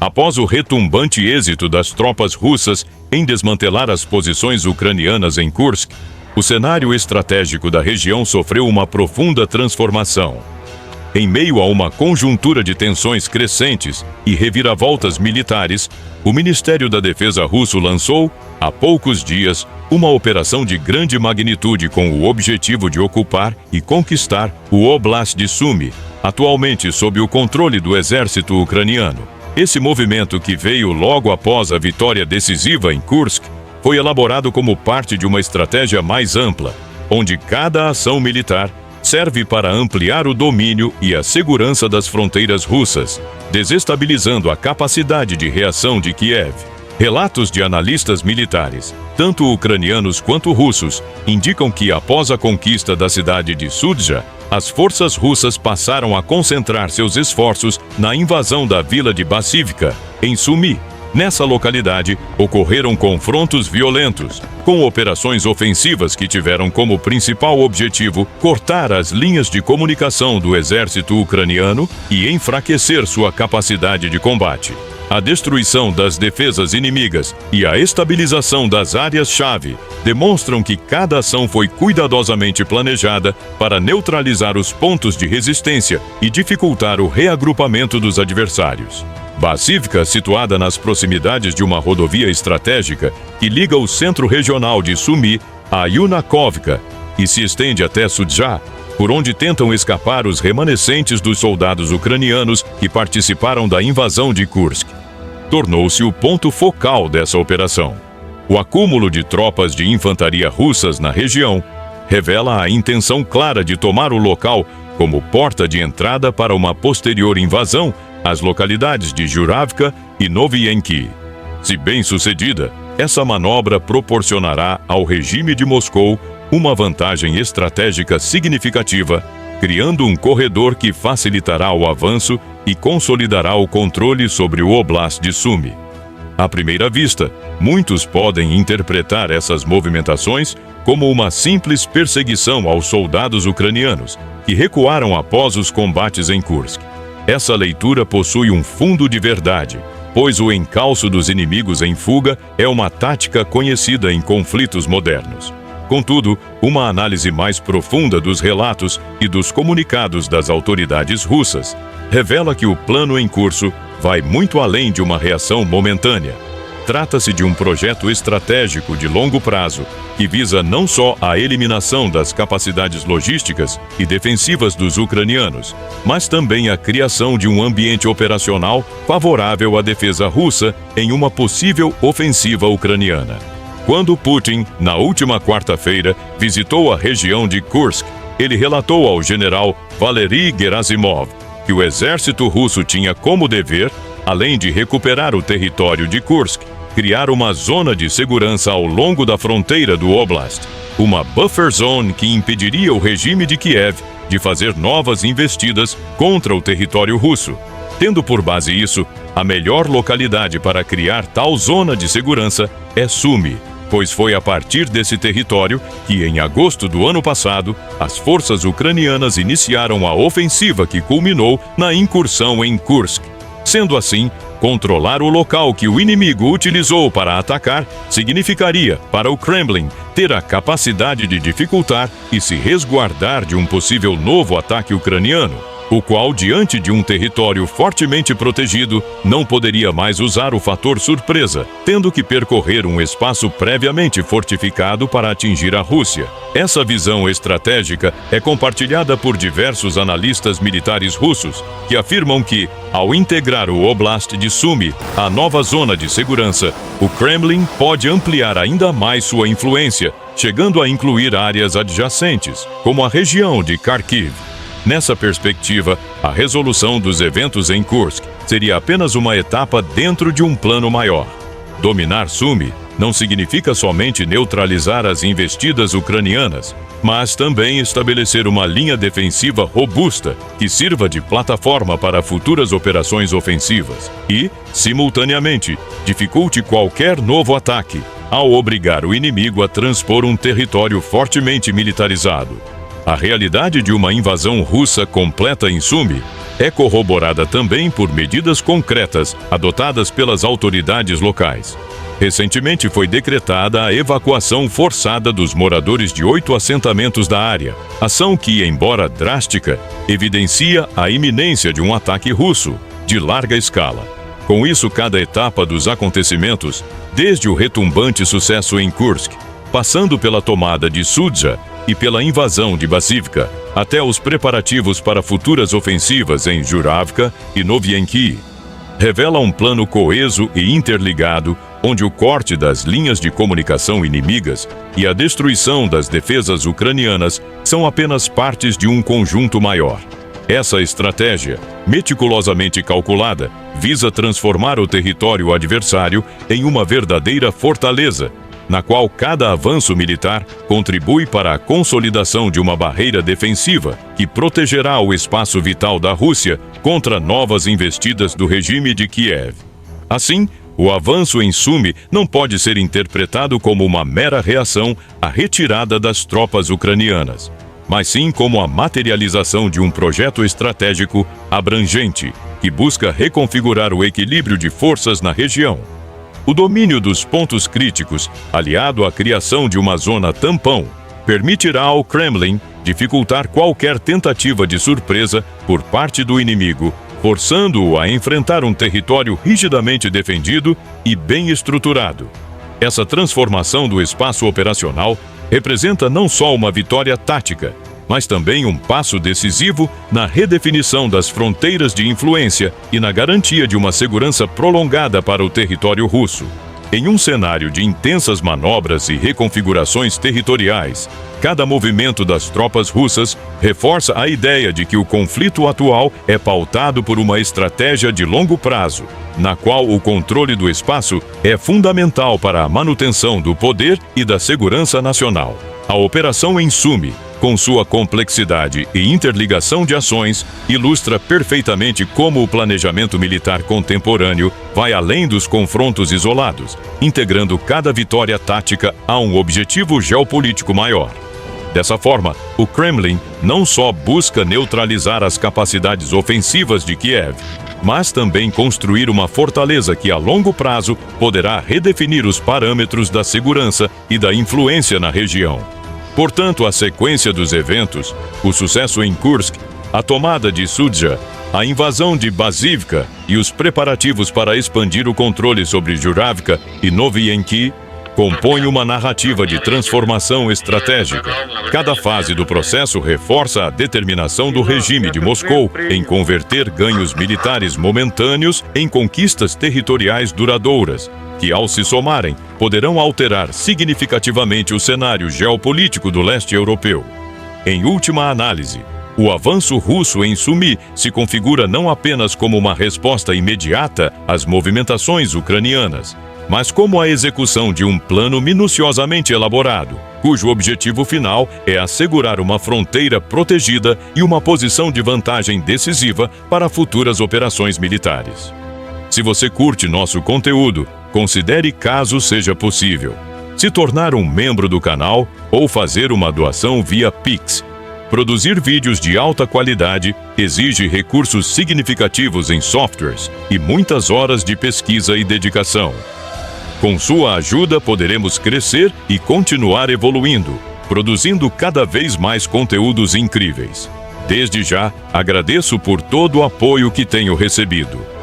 Após o retumbante êxito das tropas russas em desmantelar as posições ucranianas em Kursk, o cenário estratégico da região sofreu uma profunda transformação. Em meio a uma conjuntura de tensões crescentes e reviravoltas militares, o Ministério da Defesa russo lançou, há poucos dias, uma operação de grande magnitude com o objetivo de ocupar e conquistar o Oblast de Sumy, atualmente sob o controle do exército ucraniano. Esse movimento, que veio logo após a vitória decisiva em Kursk, foi elaborado como parte de uma estratégia mais ampla, onde cada ação militar serve para ampliar o domínio e a segurança das fronteiras russas, desestabilizando a capacidade de reação de Kiev. Relatos de analistas militares, tanto ucranianos quanto russos, indicam que após a conquista da cidade de Sudzha, as forças russas passaram a concentrar seus esforços na invasão da vila de Bassivka, em Sumy. Nessa localidade, ocorreram confrontos violentos, com operações ofensivas que tiveram como principal objetivo cortar as linhas de comunicação do exército ucraniano e enfraquecer sua capacidade de combate. A destruição das defesas inimigas e a estabilização das áreas-chave demonstram que cada ação foi cuidadosamente planejada para neutralizar os pontos de resistência e dificultar o reagrupamento dos adversários. Bassivka, situada nas proximidades de uma rodovia estratégica que liga o centro regional de Sumy a Yunakovka e se estende até Sudzha, por onde tentam escapar os remanescentes dos soldados ucranianos que participaram da invasão de Kursk, tornou-se o ponto focal dessa operação. O acúmulo de tropas de infantaria russas na região revela a intenção clara de tomar o local como porta de entrada para uma posterior invasão às localidades de Juravka e Novienki. Se bem sucedida, essa manobra proporcionará ao regime de Moscou uma vantagem estratégica significativa, criando um corredor que facilitará o avanço e consolidará o controle sobre o Oblast de Sumy. À primeira vista, muitos podem interpretar essas movimentações como uma simples perseguição aos soldados ucranianos, que recuaram após os combates em Kursk. Essa leitura possui um fundo de verdade, pois o encalço dos inimigos em fuga é uma tática conhecida em conflitos modernos. Contudo, uma análise mais profunda dos relatos e dos comunicados das autoridades russas revela que o plano em curso vai muito além de uma reação momentânea. Trata-se de um projeto estratégico de longo prazo que visa não só a eliminação das capacidades logísticas e defensivas dos ucranianos, mas também a criação de um ambiente operacional favorável à defesa russa em uma possível ofensiva ucraniana. Quando Putin, na última quarta-feira, visitou a região de Kursk, ele relatou ao general Valery Gerasimov que o exército russo tinha como dever, além de recuperar o território de Kursk, criar uma zona de segurança ao longo da fronteira do Oblast, uma buffer zone que impediria o regime de Kiev de fazer novas investidas contra o território russo. Tendo por base isso, a melhor localidade para criar tal zona de segurança é Sumy, pois foi a partir desse território que, em agosto do ano passado, as forças ucranianas iniciaram a ofensiva que culminou na incursão em Kursk. Sendo assim, controlar o local que o inimigo utilizou para atacar significaria, para o Kremlin, ter a capacidade de dificultar e se resguardar de um possível novo ataque ucraniano, o qual, diante de um território fortemente protegido, não poderia mais usar o fator surpresa, tendo que percorrer um espaço previamente fortificado para atingir a Rússia. Essa visão estratégica é compartilhada por diversos analistas militares russos, que afirmam que, ao integrar o Oblast de Sumy à nova zona de segurança, o Kremlin pode ampliar ainda mais sua influência, chegando a incluir áreas adjacentes, como a região de Kharkiv. Nessa perspectiva, a resolução dos eventos em Kursk seria apenas uma etapa dentro de um plano maior. Dominar Sumy não significa somente neutralizar as investidas ucranianas, mas também estabelecer uma linha defensiva robusta que sirva de plataforma para futuras operações ofensivas e, simultaneamente, dificulte qualquer novo ataque, ao obrigar o inimigo a transpor um território fortemente militarizado. A realidade de uma invasão russa completa em Sumy é corroborada também por medidas concretas adotadas pelas autoridades locais. Recentemente foi decretada a evacuação forçada dos moradores de 8 assentamentos da área, ação que, embora drástica, evidencia a iminência de um ataque russo de larga escala. Com isso, cada etapa dos acontecimentos, desde o retumbante sucesso em Kursk, passando pela tomada de Sudzha e pela invasão de Basivka, até os preparativos para futuras ofensivas em Juravka e Novienki, revela um plano coeso e interligado, onde o corte das linhas de comunicação inimigas e a destruição das defesas ucranianas são apenas partes de um conjunto maior. Essa estratégia, meticulosamente calculada, visa transformar o território adversário em uma verdadeira fortaleza, na qual cada avanço militar contribui para a consolidação de uma barreira defensiva que protegerá o espaço vital da Rússia contra novas investidas do regime de Kiev. Assim, o avanço em Sumy não pode ser interpretado como uma mera reação à retirada das tropas ucranianas, mas sim como a materialização de um projeto estratégico abrangente que busca reconfigurar o equilíbrio de forças na região. O domínio dos pontos críticos, aliado à criação de uma zona tampão, permitirá ao Kremlin dificultar qualquer tentativa de surpresa por parte do inimigo, forçando-o a enfrentar um território rigidamente defendido e bem estruturado. Essa transformação do espaço operacional representa não só uma vitória tática, mas também um passo decisivo na redefinição das fronteiras de influência e na garantia de uma segurança prolongada para o território russo. Em um cenário de intensas manobras e reconfigurações territoriais, cada movimento das tropas russas reforça a ideia de que o conflito atual é pautado por uma estratégia de longo prazo, na qual o controle do espaço é fundamental para a manutenção do poder e da segurança nacional. A operação em Sumy, com sua complexidade e interligação de ações, ilustra perfeitamente como o planejamento militar contemporâneo vai além dos confrontos isolados, integrando cada vitória tática a um objetivo geopolítico maior. Dessa forma, o Kremlin não só busca neutralizar as capacidades ofensivas de Kiev, mas também construir uma fortaleza que, a longo prazo, poderá redefinir os parâmetros da segurança e da influência na região. Portanto, a sequência dos eventos, o sucesso em Kursk, a tomada de Sudzha, a invasão de Basivka e os preparativos para expandir o controle sobre Juravka e Novienki, compõem uma narrativa de transformação estratégica. Cada fase do processo reforça a determinação do regime de Moscou em converter ganhos militares momentâneos em conquistas territoriais duradouras, que, ao se somarem, poderão alterar significativamente o cenário geopolítico do leste europeu. Em última análise, o avanço russo em Sumy se configura não apenas como uma resposta imediata às movimentações ucranianas, mas como a execução de um plano minuciosamente elaborado, cujo objetivo final é assegurar uma fronteira protegida e uma posição de vantagem decisiva para futuras operações militares. Se você curte nosso conteúdo, considere, caso seja possível, se tornar um membro do canal ou fazer uma doação via Pix. Produzir vídeos de alta qualidade exige recursos significativos em softwares e muitas horas de pesquisa e dedicação. Com sua ajuda, poderemos crescer e continuar evoluindo, produzindo cada vez mais conteúdos incríveis. Desde já, agradeço por todo o apoio que tenho recebido.